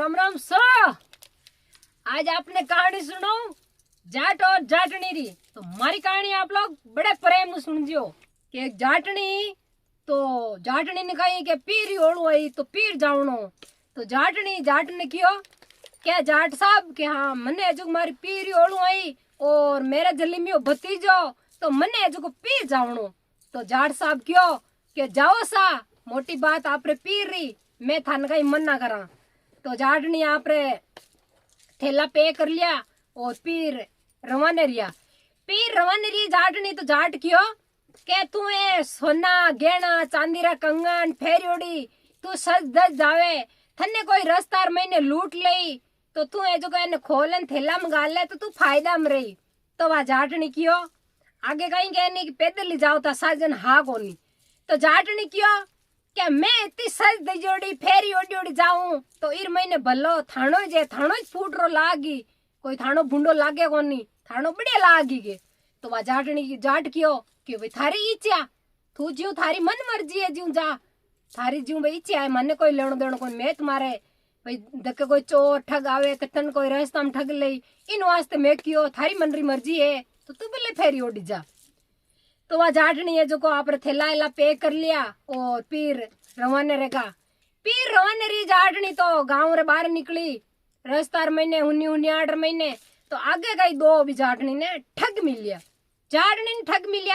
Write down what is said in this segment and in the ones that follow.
राम राम सो। आज आपने कहानी सुनो जाट और जाटनी री। तो हमारी कहानी आप लोग बड़े प्रेम में सुनजियो कि एक जाटनी ने कही कि पीर ओढ़ो आई तो पीर जावनो। तो जाट ने कियो क्या जाट साहब के हाँ मने जो मारी पीर ओढ़ो आई और मेरा जल्दी में भतीजो तो मने जो को पीर जावनो। तो जाट साहब क्यों के जाओ सा मोटी बात आपरे पीर री मैं थान का मन ना करा। तो जाटनी आपरे थैला पे कर लिया और पीर रवाने रही जाटनी। तो जाट क्यों के तू ए सोना गहना चांदीरा कंगन फेरियोड़ी तू सज धज जावे थने कोई रस्तार मैंने लूट लई तो तू ए जो कहने खोलन थैला में गाल ले तो तू फायदा में रही। तो वह जाटनी क्यों आगे कहीं कहने की पैदल ही जाओ था साजन हा कोनी। तो जाटनी क्यों क्या मैं इतनी सज दजोड़ी फेरी ओडी जाऊं तो इर महीने भलो थानो फूट रो लागी कोई थानो बुंडो लागे कोनी थानो बढ़िया लागी के। तो वह जाटनी की जाट क्यों कि भाई थारी इच्छा तू ज्यों थारी मन मर्जी है ज्यों जा थारी ज्यों भाई इच्छा है मने कोई लेनो देनो कोई मैं तुम्हारे भाई धक्के कोई चोर ठग आवे कतन कोई रास्ता में ठग ले इन वास्ते मैं क्यों थारी मन री मर्जी है तो तू भले फेरी ओडी जा। तो वह जाटनी है जो को आप थैला एला पे कर लिया और पीर रवाने रही जाटनी। तो गांव रे बाहर निकली रस्तार महीने हुनी 8 महीने तो आगे गई दो भी जाटनी ने ठग मिल लिया।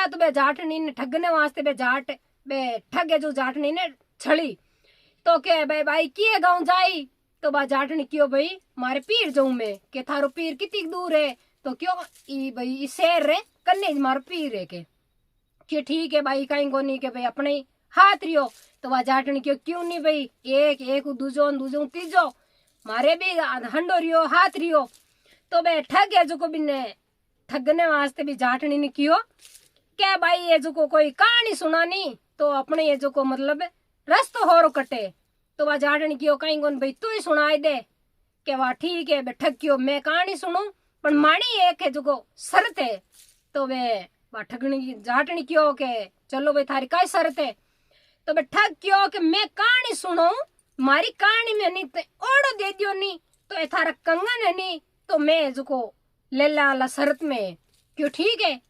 तो बे जाटनी ने ठगने वास्ते बे ठग है जो जाटनी ने छड़ी। तो के भाई किए गांव जाई तो बा जाटनी क्यों भाई मारे पीर जाऊं मैं के थारो पीर कितनी दूर है तो क्यों ई भाई ई शहर रे कन्ने मारो पीर है के ठीक है भाई कहीं को नहीं के भाई अपने हाथ रियो। तो वह जाटनी क्यों नहीं भाई एक दूजो तीजो मारे भी हंडो रियो हाथ रियो। तो बे ठग है जो को बिने ठगने वास्ते भी जाटनी ने क्यों क्या भाई ये जो को कोई कहानी सुनानी तो अपने ये जो को मतलब रस्तो होरो कटे। तो वह जाटनी क्यों कहीं को भाई तू ही सुनाई दे के वाह ठीक है बे ठग क्यों मैं कहानी सुनू पर मानी एक है जो को शर्त है। तो वे ठगनी जाटनी क्यों के चलो भाई थारी काय शर्त है। तो बे ठग क्यों के मैं कहानी सुनो मारी कहानी में नहीं तो ओढ़ो दे दियो नहीं तो ये थारा कंगन है नहीं तो मैं जो को ले ला शर्त में क्यों ठीक है।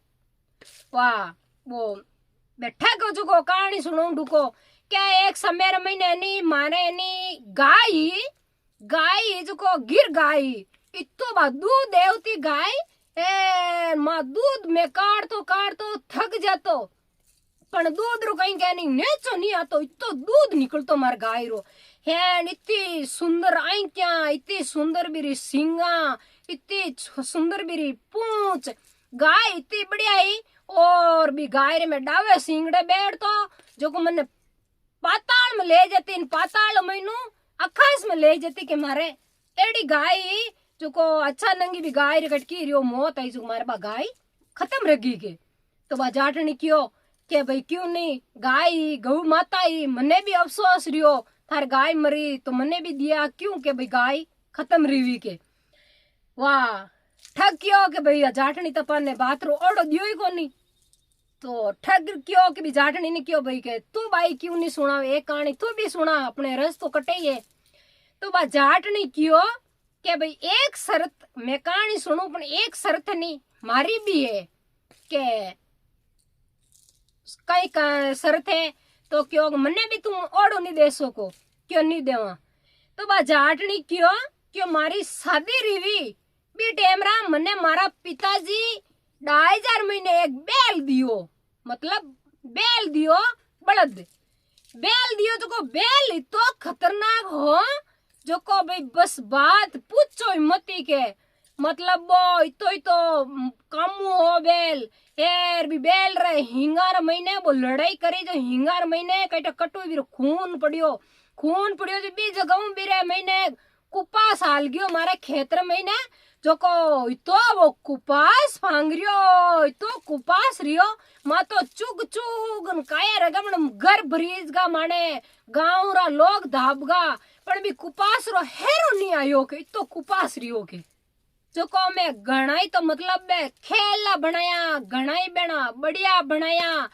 वाह वो बैठा को जो को कहानी सुनो ढुको क्या एक समय महीने नहीं मारे नहीं गाय जो को गिर गाय इतो बा दूध देवती गाय ए मां दूध में काट तो थक जातो पण दूध रो कहीं कहनी नेचो नहीं आतो इतो दूध निकलतो मार गाय रो है इतनी सुंदर आंखियां इतनी सुंदर बिरी सिंगा इतनी सुंदर बिरी पूंछ गाय इतनी बढ़िया ही और भी गाय रे में डावे सिंगड़े बैठ तो जो को मैंने पाताल में ले जाती इन पाताल मैनू आकाश में ले जाती के मारे एड़ी गाय जो को अच्छा नंगी भी गाय रे कटकी रियो मौत आई जो मारे बा गाय खत्म रगी के। तो बा जाटनी क्यों के भाई क्यों नहीं गाय गौ माता ही मने भी अफसोस रियो थार गाय मरी तो मने भी दिया क्यों के भाई गाय खत्म रिवी के। वाह ठग क्यों के भाई जाटनी तपन ने बात रो ओडो दियो ही कोनी। तो ठग क्यों के भी जाटनी ने क्यों भाई के तू भाई क्यों नहीं सुना एक कहानी तू भी सुना अपने रस तो कटे ये। तो बा जाटनी क्यों के भाई एक शर्त मैं कहानी सुनू पर एक शर्त नहीं मारी भी है के कई शर्त है तो क्यों मने भी तुम ओढ़ो नहीं दे सको क्यों नहीं देवा। तो बा जाटनी क्यों मारी शादी रिवी भी टेमरा मने मारा पिताजी 2,500 महीने एक बैल दियो मतलब बैल दियो बलद बैल दियो जो को बैल तो खतरनाक हो जो को भाई बस बात पूछो मती के मतलब वो इतो कामू हो बैल यार भी बैल रहे हिंगार महीने वो लड़ाई करे जो हिंगार महीने कहीं कटो भी खून पड़ियो जो भी जगह भी रहे महीने कुपास हाल गयो मारे खेतर महीने जो को इतो वो कुपास फांग रियो इतो कुपास रियो मा तो चुग काया रगम घर ब्रिज का माने गाँव रा लोग धाबगा पर भी कुपास रो हेरो नहीं आयो के इतो कुपास रियो के जो को मैं घणाई तो मतलब मैं खेला बनाया घणाई बना बढ़िया बनाया।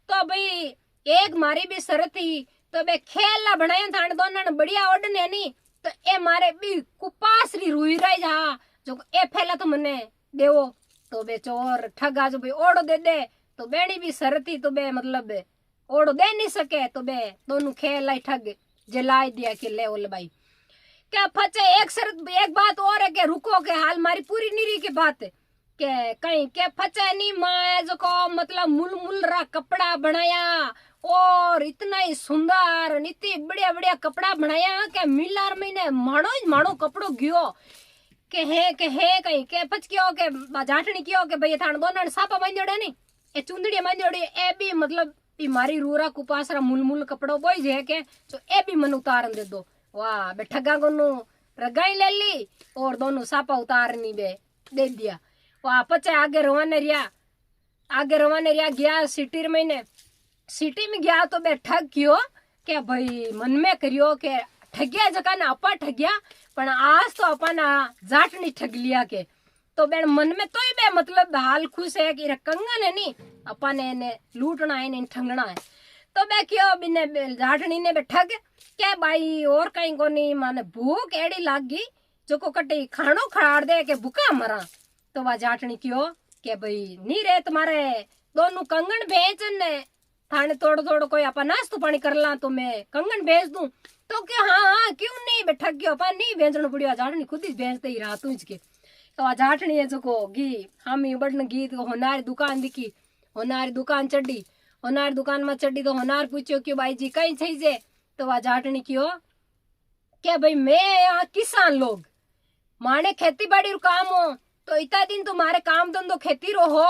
तो भाई एक मारी भी शरत थी तो बे खेला बनाया थाने दोनों बढ़िया ओडने नहीं तो तो ए मारे बी कुपासरी रुई रही जा जो ए फैला तो मने देवो तो बे चोर ठगा जो भाई ओड़ो दे दे तो बेणी भी सरती तो बे मतलब ओड़ो दे नहीं सके तो बे दोनों खेल लाई ठग जलाई दिया कि ले ओले भाई क्या फचे एक शर्त एक बात और है कि रुको के हाल मारी पूरी निरी की बात के कहीं के फचे नहीं माए जो को मतलब मुल रा कपड़ा बनाया और इतना ही सुंदर इतनी बढ़िया बढ़िया कपड़ा बनाया के मिलार महीने माणो कपड़ो गियो के है कहीं के पच क्यों के जाटनी क्यों के भाई थान दोनों सापा बांधोड़े नहीं ए चुंदड़ी बांधोड़ी ए भी मतलब मारी रूरा कुपासरा मुल कपड़ो बोई जे के तो ए भी मन उतारन दे दो वाह बे ठगा गोनू रगाई ले ली और दोनों सापा उतारनी बे दे दिया वाह पचे आगे रवाने रिया गया सिटी में गया तो बे ठग क्यों के भाई मन में करियो के ठगिया जका ना अपा ठगिया पण आज तो अपना जाटनी ठग लिया के तो बेन मन में तो ही बे मतलब हाल खुश है कि कंगन है नी अपने ने लूटना है ने ठगना है तो बे क्यों बिने जाटनी ने बे ठग के भाई और कहीं को नहीं माने भूख एड़ी लागी जो को कटी खानो खड़ाड़ दे के भूखा मरा तो वह जाटनी क्यों के भाई नी रे तुम्हारे दोनों कंगन भेज ने थाने थोड़ो कोई अपन नाश्तो पानी कर ला तो मैं कंगन भेज दूं तो क्या हाँ क्यों नहीं बैठा गयो अपन नहीं भेजनो पड़ियो जाटनी खुद ही भेजते ही रहा तू के तो जाटनी है जो को गी हम बड़न गीत होनारी दुकान दिखी होनारी दुकान चढ़ी होनार दुकान में चढ़ी तो होनार पूछो क्यों भाई जी कहीं थी जे तो वह जाटनी क्यों क्या भाई मैं यहाँ किसान लोग माने खेती बाड़ी रो काम हो तो इतना दिन तो मारे काम धंधो खेती रो हो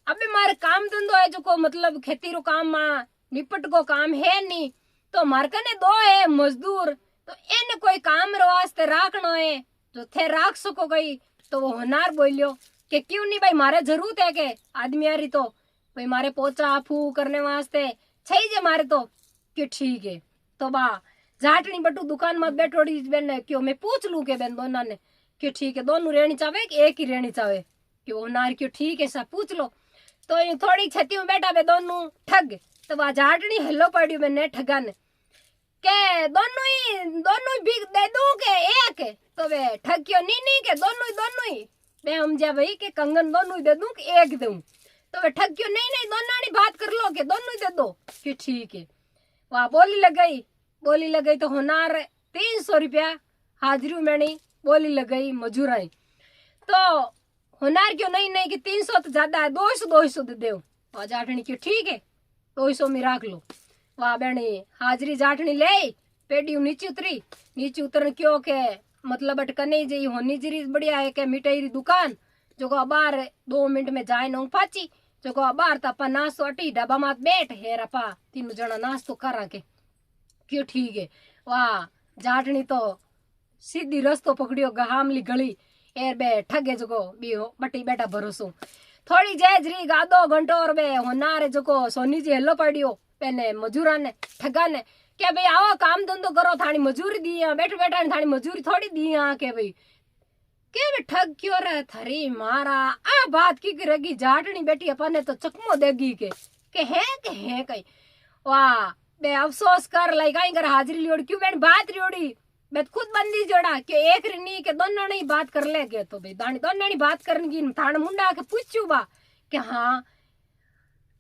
अबे मारे काम धंधो है जो को मतलब खेती रो काम मां निपट को काम है नहीं तो मार कने दो है मजदूर तो इन कोई काम रो वास्ते राखनो है जो थे राख सको गई तो वो होनार बोलियो कि क्यों नहीं भाई मारे जरूरत है के आदमी आ रही तो भाई मारे पोचा फू करने वास्ते छई जे मारे तो कि ठीक है तो बा जाटनी बटू दुकान में बैठोड़ी बेन क्यों मैं पूछ लूं के बेन दोनों ने कि ठीक है दोनों रहनी चाहे कि एक ही रहनी चाहे कि होनार क्यों ठीक है सब पूछ लो तो थोड़ी छती में बैठा बे दोनों ठग तो वह जाटनी हेलो पड़ी मैंने ठगन के दोनों ही भी दे दूं के एक तो वे ठग क्यों नहीं के दोनों ही मैं हम जा भाई के कंगन दोनों ही दे दूं कि एक दूं तो वे ठग क्यों नहीं दोनों ही बात कर लो के दोनों ही दे दो कि ठीक है वह बोली लग गई तो होनार 300 रुपया हाजिरी मैंने बोली लग गई मजूराई तो होनार क्यों नहीं कि 300 तो ज्यादा है 200 दे दो वह जाटनी क्यों ठीक है 200 में रख लो वाह बेनी हाजरी जाटनी ले पेड़ी नीचे उतरन क्यों के मतलब अटकने जी होनी जरी बढ़िया है के मिठाई दुकान जो को बाहर 2 मिनट में जाए नौ पाची जो को बाहर तो अपन नाश्तो अटी डब्बा मात बैठ हेर अपा 3 जना नाश्तो करा के क्यों ठीक है वाह जाटनी तो सीधी रस्तो पकड़ियो गहामली गली एर बे ठगे जो को बी बटी बेटा भरोसो थोड़ी जेजरी आधो घंटो और बे होनार जो को सोनी जी हेलो पड़ियो पेने मजूरा ने ठगा ने के भाई आओ काम धंधो करो थानी मजूरी दी बैठ बैठा थानी मजूरी थोड़ी दी के भाई के वे ठग क्यों रे थारी मारा आ बात की करेगी जाटनी बेटी अपन तो चकमो देगी के है कहीं वाह बे अफसोस कर लाई कहीं कर हाजिरी लियोड़ी क्यों बैठ बात लियोड़ी मैं खुद बंदी जोड़ा कि एक नहीं के दोनों ने बात कर ले गए तो भाई दोनों ने बात करने की थाने मुंडा के पूछू बा कि हाँ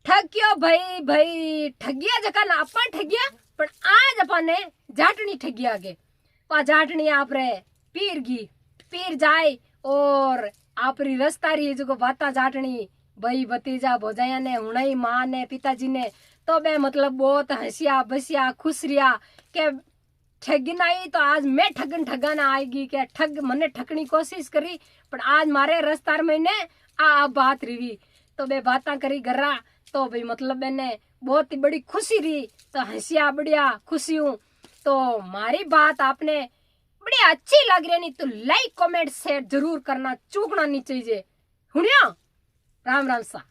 ठग क्यों भाई ठगिया जका ना अपन ठगिया पर आज अपन ने जाटनी ठगिया के पा जाटनी आप रे पीर जाए और आपरी रस्ता रही जो बाता जाटनी भाई भतीजा भोजाया ने हुई माँ ने पिताजी ने तो बे मतलब बहुत हंसिया बसिया खुश रिया के ठगना ही तो आज मैं ठगना आएगी क्या ठग मने ठगनी कोशिश करी पर आज मारे रस्तार में ने आ बात रही तो बे बाता करी गरा तो भाई मतलब मैंने बहुत ही बड़ी खुशी रही तो हंसिया बढ़िया खुशी हूँ तो मारी बात आपने बड़ी अच्छी लग रही नहीं तो लाइक कमेंट शेयर जरूर करना चूकना नहीं चाहिए। राम राम सा।